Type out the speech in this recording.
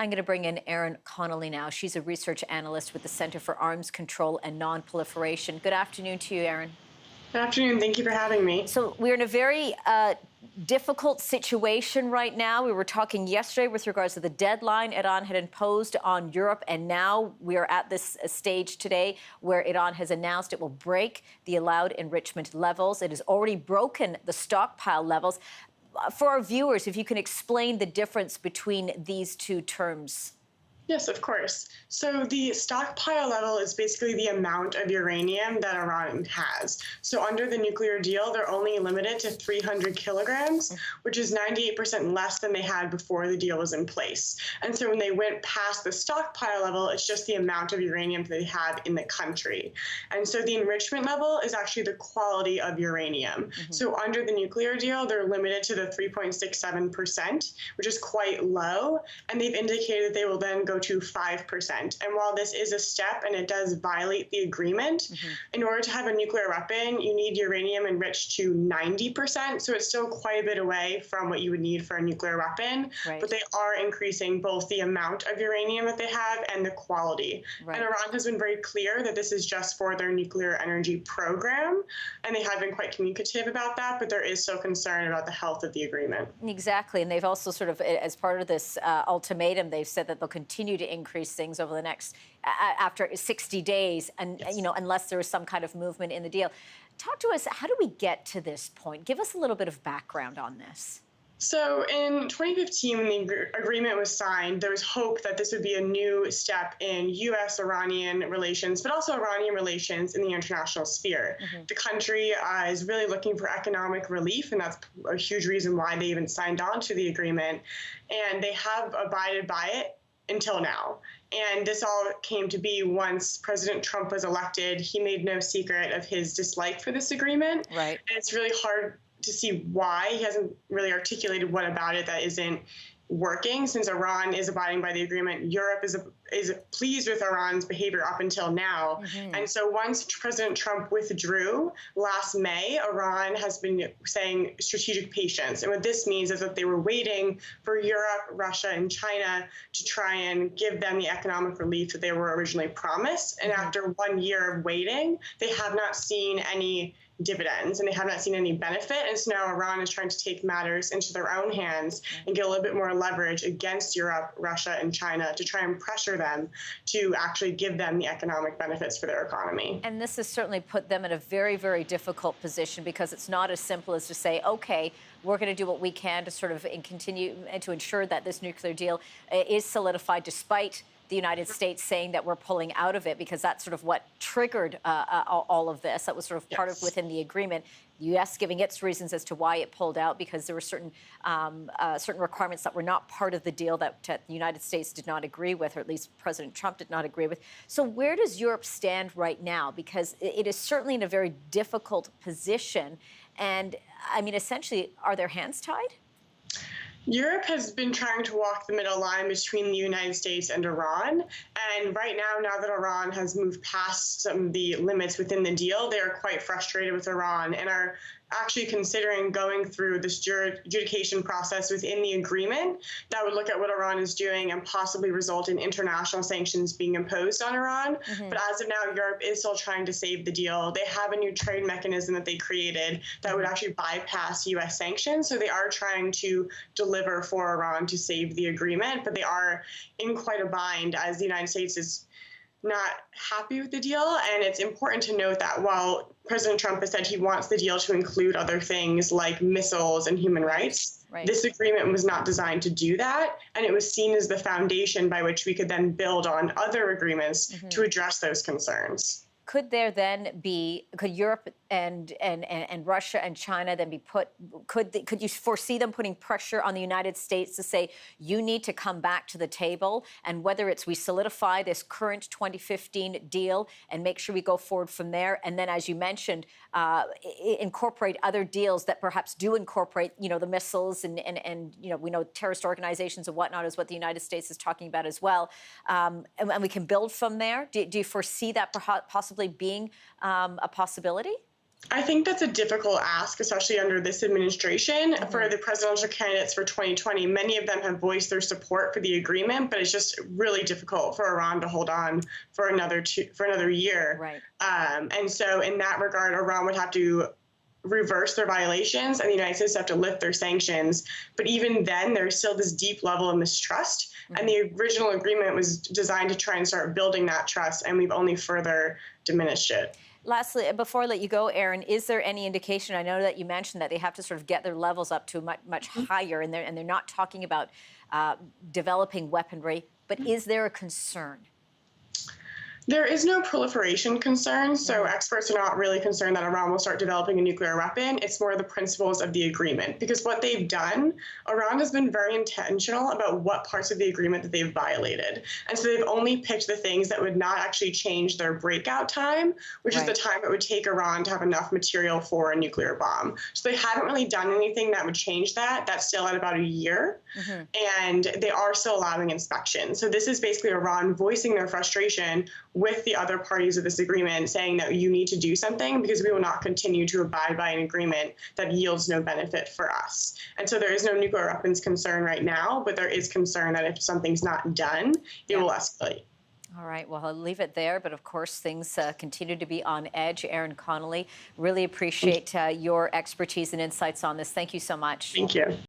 I'm going to bring in Erin Connolly now. She's a research analyst with the Center for Arms Control and Non-Proliferation. Good afternoon to you, Erin. Good afternoon. Thank you for having me. So we're in a very difficult situation right now. We were talking yesterday with regards to the deadline Iran had imposed on Europe, and now we are at this stage today where Iran has announced it will break the allowed enrichment levels. It has already broken the stockpile levels. For our viewers, if you can explain the difference between these two terms. Yes, of course. So the stockpile level is basically the amount of uranium that Iran has. So under the nuclear deal, they're only limited to 300 kilograms, which is 98% less than they had before the deal was in place. And so when they went past the stockpile level, it's just the amount of uranium that they have in the country. And so the enrichment level is actually the quality of uranium. So under the nuclear deal, they're limited to the 3.67%, which is quite low. And they've indicated they will then go to 5%. And while this is a step and it does violate the agreement, in order to have a nuclear weapon, you need uranium enriched to 90%. So it's still quite a bit away from what you would need for a nuclear weapon. Right. But they are increasing both the amount of uranium that they have and the quality. Right. And Iran has been very clear that this is just for their nuclear energy program. And they have been quite communicative about that, but there is still concern about the health of the agreement. Exactly. And they've also sort of, as part of this ultimatum, they've said that they'll continue to increase things over the next, after 60 days, and Yes. unless there is some kind of movement in the deal. Talk to us, how do we get to this point? Give us a little bit of background on this. So in 2015, when the agreement was signed, there was hope that this would be a new step in U.S.-Iranian relations, but also Iranian relations in the international sphere. The country is really looking for economic relief, and that's a huge reason why they even signed on to the agreement. And they have abided by it until now. And this all came to be once President Trump was elected. He made no secret of his dislike for this agreement. Right. And it's really hard to see why. He hasn't really articulated what about it that isn't working. Since Iran is abiding by the agreement, Europe is pleased with Iran's behavior up until now. And so once President Trump withdrew last May, Iran has been saying strategic patience. And what this means is that they were waiting for Europe, Russia, and China to try and give them the economic relief that they were originally promised. And after 1 year of waiting, they have not seen any dividends and they have not seen any benefit. And so now Iran is trying to take matters into their own hands and get a little bit more leverage against Europe, Russia, and China to try and pressure them to actually give them the economic benefits for their economy. And this has certainly put them in a very, very difficult position, because it's not as simple as to say, okay, we're going to do what we can to sort of continue and to ensure that this nuclear deal is solidified, despite the United States saying that we're pulling out of it, because that's sort of what triggered all of this. That was sort of part of within the agreement. The U.S. giving its reasons as to why it pulled out, because there were certain requirements that were not part of the deal that the United States did not agree with, or at least President Trump did not agree with. So where does Europe stand right now? Because it is certainly in a very difficult position. And I mean, essentially, are their hands tied? Europe has been trying to walk the middle line between the United States and Iran. And right now that Iran has moved past some of the limits within the deal, they are quite frustrated with Iran and are actually considering going through this adjudication process within the agreement that would look at what Iran is doing and possibly result in international sanctions being imposed on Iran. But as of now, Europe is still trying to save the deal. They have a new trade mechanism that they created that would actually bypass U.S. sanctions. So they are trying to deliver for Iran to save the agreement, but they are in quite a bind, as the United States is not happy with the deal. And it's important to note that while President Trump has said he wants the deal to include other things like missiles and human rights, this agreement was not designed to do that. And it was seen as the foundation by which we could then build on other agreements to address those concerns. Could there then be, could Europe and Russia and China then be put, could you foresee them putting pressure on the United States to say, you need to come back to the table, and whether it's we solidify this current 2015 deal and make sure we go forward from there, and then, as you mentioned, incorporate other deals that perhaps do incorporate, the missiles and we know terrorist organizations and whatnot is what the United States is talking about as well, and we can build from there? Do you foresee that possibly being a possibility? I think that's a difficult ask, especially under this administration. For the presidential candidates for 2020, many of them have voiced their support for the agreement, but it's just really difficult for Iran to hold on for another year. Right. And so, in that regard, Iran would have to reverse their violations, and the United States have to lift their sanctions. But even then, there's still this deep level of mistrust. And the original agreement was designed to try and start building that trust, and we've only further diminished it. Lastly, before I let you go, Erin, is there any indication? I know that you mentioned that they have to sort of get their levels up to much higher, and they're not talking about developing weaponry. But is there a concern? There is no proliferation concern, so experts are not really concerned that Iran will start developing a nuclear weapon. It's more the principles of the agreement, because what they've done, Iran has been very intentional about what parts of the agreement that they've violated. And so they've only picked the things that would not actually change their breakout time, which is the time it would take Iran to have enough material for a nuclear bomb. So they haven't really done anything that would change that. That's still at about a year. And they are still allowing inspection. So this is basically Iran voicing their frustration with the other parties of this agreement, saying that you need to do something because we will not continue to abide by an agreement that yields no benefit for us. And so there is no nuclear weapons concern right now, but there is concern that if something's not done, it will escalate. All right, well, I'll leave it there. But of course, things continue to be on edge. Erin Connolly, really appreciate your expertise and insights on this. Thank you so much. Thank you.